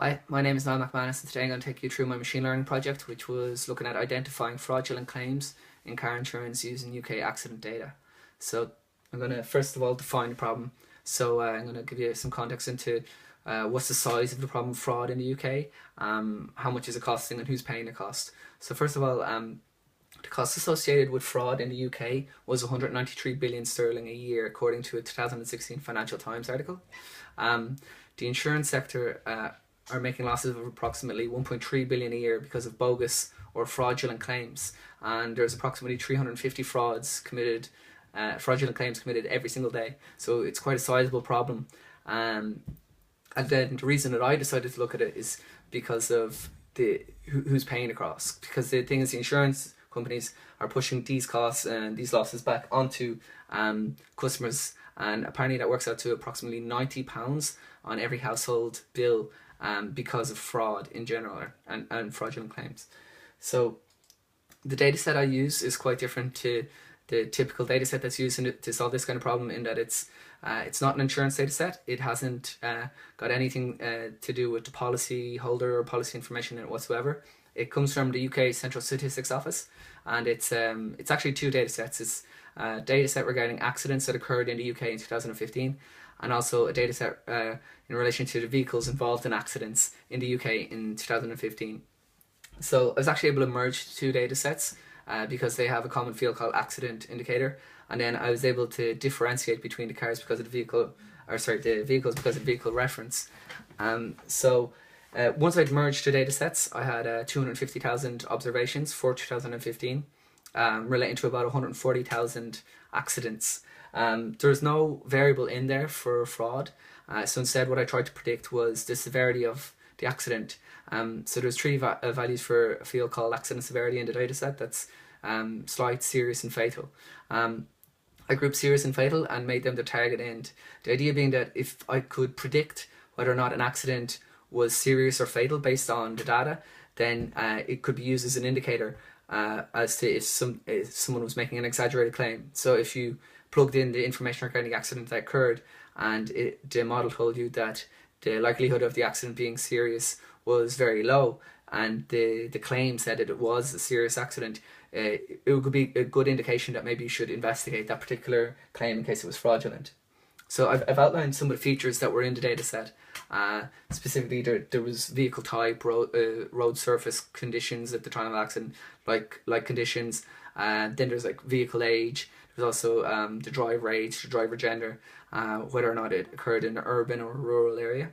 Hi, my name is Niall McManus and today I'm going to take you through my machine learning project, which was looking at identifying fraudulent claims in car insurance using UK accident data. So I'm going to first of all define the problem. I'm going to give you some context into what's the size of the problem of fraud in the UK, how much is it costing and who's paying the cost. So first of all, the cost associated with fraud in the UK was 193 billion sterling a year, according to a 2016 Financial Times article. The insurance sector are making losses of approximately 1.3 billion a year because of bogus or fraudulent claims, and there's approximately 350 fraudulent claims committed every single day. So it's quite a sizable problem. And then the reason that I decided to look at it is because of who's paying the costs. Because the thing is, the insurance companies are pushing these costs and these losses back onto customers, and apparently that works out to approximately £90 on every household bill because of fraud in general and fraudulent claims. So the data set I use is quite different to the typical data set that's used to solve this kind of problem, in that it's not an insurance data set. It hasn't got anything to do with the policy holder or policy information in it whatsoever. It comes from the UK Central Statistics Office, and it's actually two data sets. It's a data set regarding accidents that occurred in the UK in 2015, and also a data set in relation to the vehicles involved in accidents in the UK in 2015. So I was actually able to merge two data sets because they have a common field called accident indicator, and then I was able to differentiate between the cars because of the vehicles because of vehicle reference. Once I'd merged the data sets, I had 250,000 observations for 2015, relating to about 140,000 accidents. There's no variable in there for fraud, so instead what I tried to predict was the severity of the accident. So there's three values for a field called accident severity in the dataset. That's slight, serious and fatal. I grouped serious and fatal and made them the target end. The idea being that if I could predict whether or not an accident was serious or fatal based on the data, then it could be used as an indicator as to if someone was making an exaggerated claim. So if you plugged in the information regarding the accident that occurred, and the model told you that the likelihood of the accident being serious was very low, and the claim said that it was a serious accident, it would be a good indication that maybe you should investigate that particular claim in case it was fraudulent. So I've outlined some of the features that were in the data set. Specifically, there was vehicle type, road surface conditions at the time of accident, like conditions. Then there's like vehicle age. There's also the driver age, the driver gender, whether or not it occurred in an urban or rural area.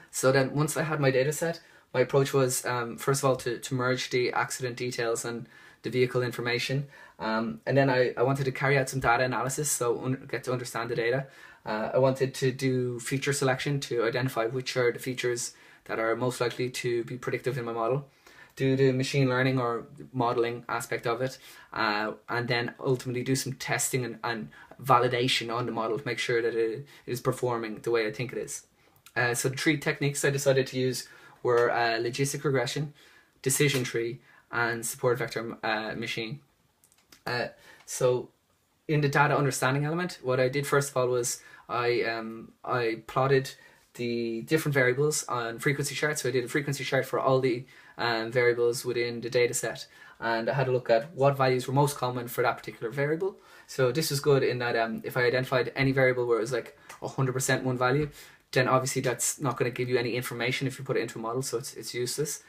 So then once I had my data set, my approach was first of all to merge the accident details and the vehicle information. And then I wanted to carry out some data analysis, so get to understand the data. I wanted to do feature selection to identify which are the features that are most likely to be predictive in my model, do the machine learning or modeling aspect of it, and then ultimately do some testing and validation on the model to make sure that it is performing the way I think it is. So the three techniques I decided to use were logistic regression, decision tree, and support vector machine. So in the data understanding element, what I did first of all was I plotted the different variables on frequency charts. So I did a frequency chart for all the variables within the data set, and I had a look at what values were most common for that particular variable. So this was good in that if I identified any variable where it was like 100% one value, then obviously that's not going to give you any information if you put it into a model, so it's useless.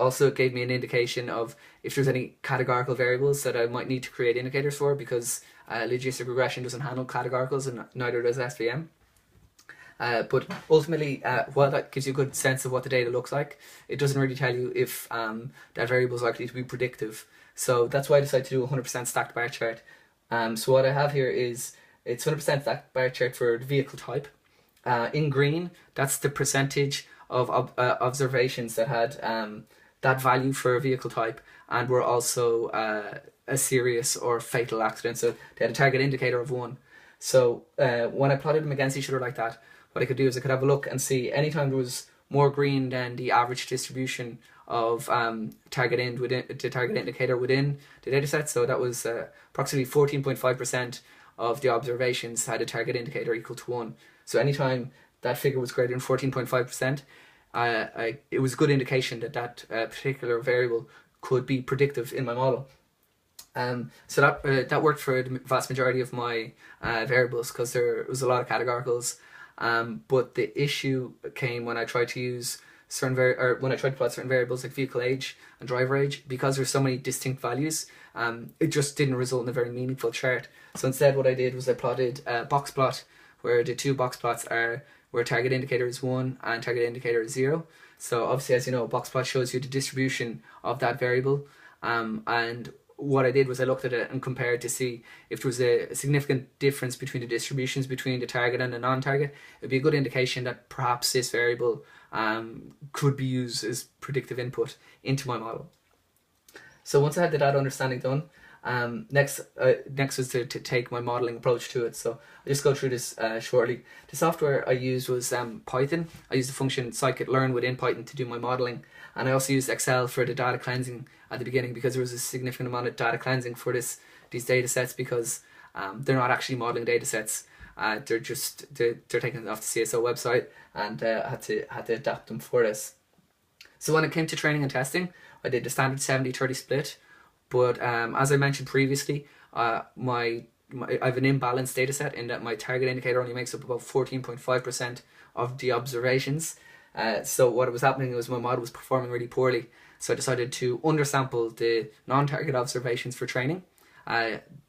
Also, it gave me an indication of if there's any categorical variables that I might need to create indicators for, because logistic regression doesn't handle categoricals and neither does SVM. But ultimately, while that gives you a good sense of what the data looks like, it doesn't really tell you if that variable is likely to be predictive. So that's why I decided to do a 100% stacked bar chart. So what I have here is it's 100% stacked bar chart for the vehicle type. In green, that's the percentage of observations that had that value for a vehicle type and were also a serious or fatal accident. So they had a target indicator of 1. So when I plotted them against each other like that, what I could do is I could have a look and see anytime there was more green than the average distribution of target indicator within the dataset. So that was approximately 14.5% of the observations had a target indicator equal to 1. So anytime that figure was greater than 14.5%, it was a good indication that particular variable could be predictive in my model. So that worked for the vast majority of my variables, because there was a lot of categoricals. But the issue came when I tried to use when I tried to plot certain variables like vehicle age and driver age. Because there's so many distinct values, it just didn't result in a very meaningful chart. So instead, what I did was I plotted a box plot, where the two box plots are where target indicator is 1 and target indicator is 0. So obviously, as you know, a box plot shows you the distribution of that variable. And what I did was I looked at it and compared to see if there was a significant difference between the distributions between the target and the non-target. It would be a good indication that perhaps this variable could be used as predictive input into my model. So once I had the data understanding done, next was to take my modeling approach to it. So I'll just go through this shortly. The software I used was Python. I used the function scikit-learn within Python to do my modeling. And I also used Excel for the data cleansing at the beginning, because there was a significant amount of data cleansing for these data sets, because they're not actually modeling data sets. They're taken off the CSO website, and I had to adapt them for this. So when it came to training and testing, I did the standard 70-30 split. But as I mentioned previously, I have an imbalanced data set in that my target indicator only makes up about 14.5% of the observations. So what was happening was my model was performing really poorly. So I decided to undersample the non-target observations for training.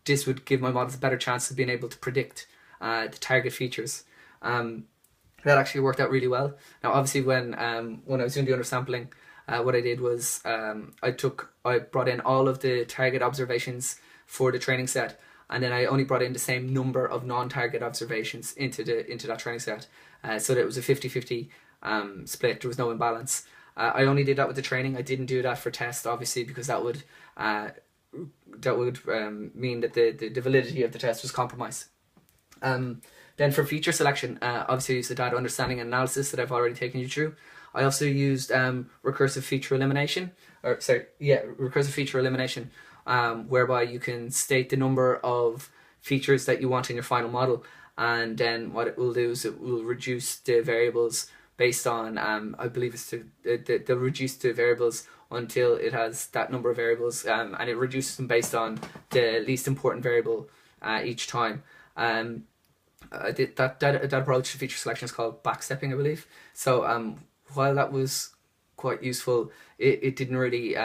This would give my models a better chance of being able to predict the target features. That actually worked out really well. Now, obviously, when I was doing the undersampling, what I did was I brought in all of the target observations for the training set, and then I only brought in the same number of non-target observations into that training set, so that it was a 50-50 split. There was no imbalance. I only did that with the training. I didn't do that for test, obviously, because that would mean that the validity of the test was compromised. Then for feature selection, obviously I used the data understanding and analysis that I've already taken you through. I also used recursive feature elimination, whereby you can state the number of features that you want in your final model, and then what it will do is it will reduce the variables based on, I believe they'll reduce the variables until it has that number of variables, and it reduces them based on the least important variable each time. That approach to feature selection is called backstepping, I believe. So while that was quite useful, it didn't really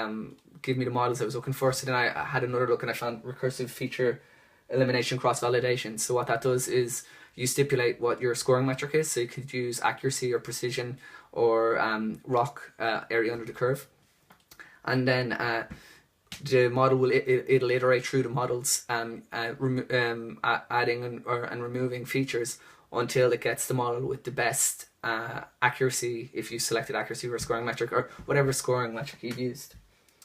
give me the models I was looking for. So then I had another look and I found recursive feature elimination cross-validation. So what that does is you stipulate what your scoring metric is. So you could use accuracy or precision or ROC, area under the curve. And then the model will it'll iterate through the models, adding and removing features until it gets the model with the best accuracy, if you selected accuracy or scoring metric or whatever scoring metric you've used.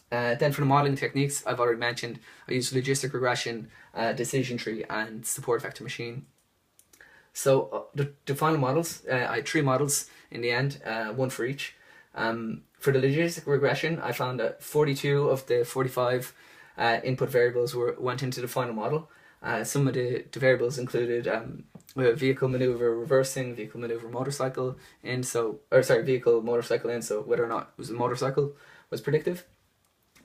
Then for the modeling techniques, I've already mentioned, I use logistic regression, decision tree, and support vector machine. So the final models, I had 3 models in the end, one for each. For the logistic regression, I found that 42 of the 45 input variables went into the final model. Some of the variables included vehicle maneuver reversing, vehicle maneuver motorcycle in, vehicle motorcycle in, so whether or not it was a motorcycle was predictive.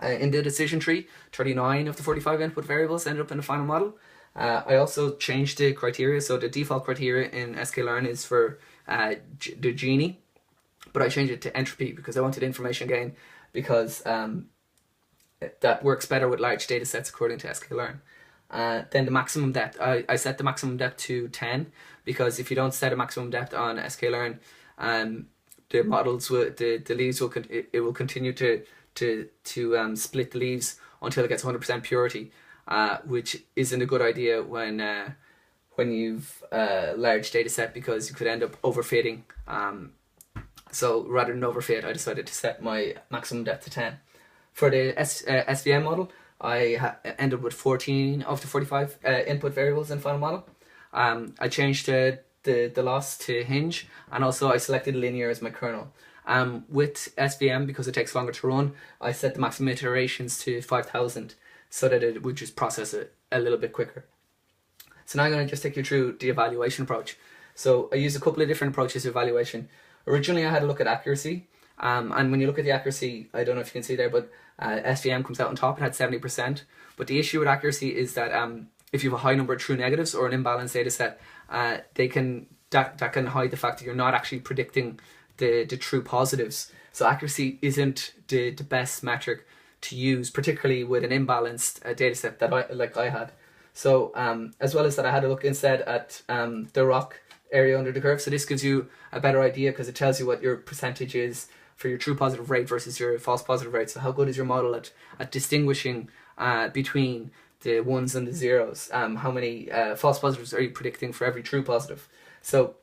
In the decision tree, 39 of the 45 input variables ended up in the final model. I also changed the criteria, so the default criteria in sklearn is for the Gini, but I changed it to entropy because I wanted information gain, because that works better with large data sets according to sklearn. Then the maximum depth, I set the maximum depth to 10, because if you don't set a maximum depth on sklearn, the models will, the leaves will continue to split the leaves until it gets 100% purity, which isn't a good idea when you've a large data set, because you could end up overfitting. So rather than overfit, I decided to set my maximum depth to 10. For the SVM model, I ended with 14 of the 45 input variables in final model. I changed the loss to hinge, and also I selected linear as my kernel. With SVM, because it takes longer to run, I set the maximum iterations to 5,000 so that it would just process it a little bit quicker. So now I'm going to just take you through the evaluation approach. So I used a couple of different approaches to evaluation. Originally, I had a look at accuracy. And when you look at the accuracy, I don't know if you can see there, but SVM comes out on top. It had 70%. But the issue with accuracy is that if you have a high number of true negatives or an imbalanced data set, that can hide the fact that you're not actually predicting the true positives. So accuracy isn't the best metric to use, particularly with an imbalanced data set that I had. So as well as that, I had a look instead at the ROC area under the curve. So this gives you a better idea because it tells you what your percentage is for your true positive rate versus your false positive rate. So how good is your model at distinguishing between the ones and the zeros? How many false positives are you predicting for every true positive? So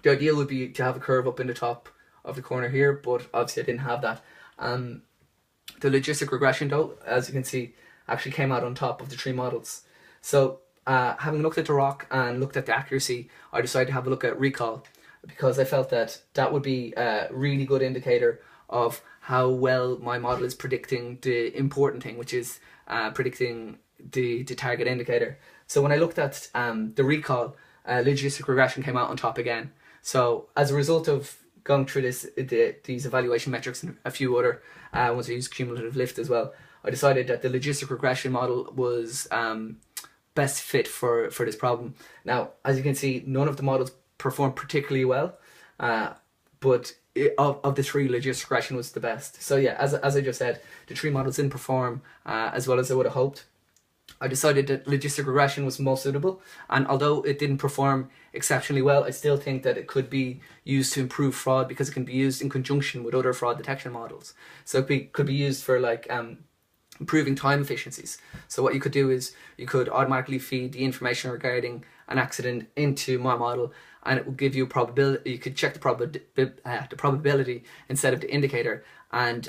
the ideal would be to have a curve up in the top of the corner here, but obviously I didn't have that. The logistic regression, though, as you can see, actually came out on top of the three models. So having looked at the ROC and looked at the accuracy, I decided to have a look at recall, because I felt that would be a really good indicator of how well my model is predicting the important thing, which is predicting the target indicator. So when I looked at the recall, logistic regression came out on top again. So as a result of going through these evaluation metrics and a few other ones, I used cumulative lift as well, I decided that the logistic regression model was best fit for this problem. Now, as you can see, none of the models performed particularly well, but of the three, logistic regression was the best. So yeah, as I just said, the three models didn't perform as well as I would have hoped. I decided that logistic regression was most suitable, and although it didn't perform exceptionally well, I still think that it could be used to improve fraud, because it can be used in conjunction with other fraud detection models. So it could be used for like improving time efficiencies. So what you could do is you could automatically feed the information regarding an accident into my model, and it will give you a probability. You could check the probability instead of the indicator, and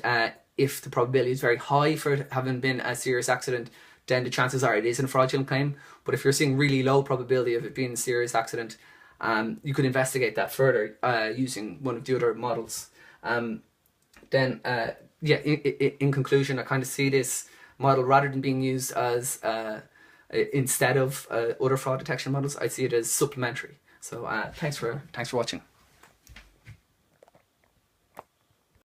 if the probability is very high for it having been a serious accident, then the chances are it isn't a fraudulent claim. But if you're seeing really low probability of it being a serious accident, you could investigate that further using one of the other models. Yeah, in conclusion, I kind of see this model, rather than being used as instead of other fraud detection models, I see it as supplementary. So thanks for watching.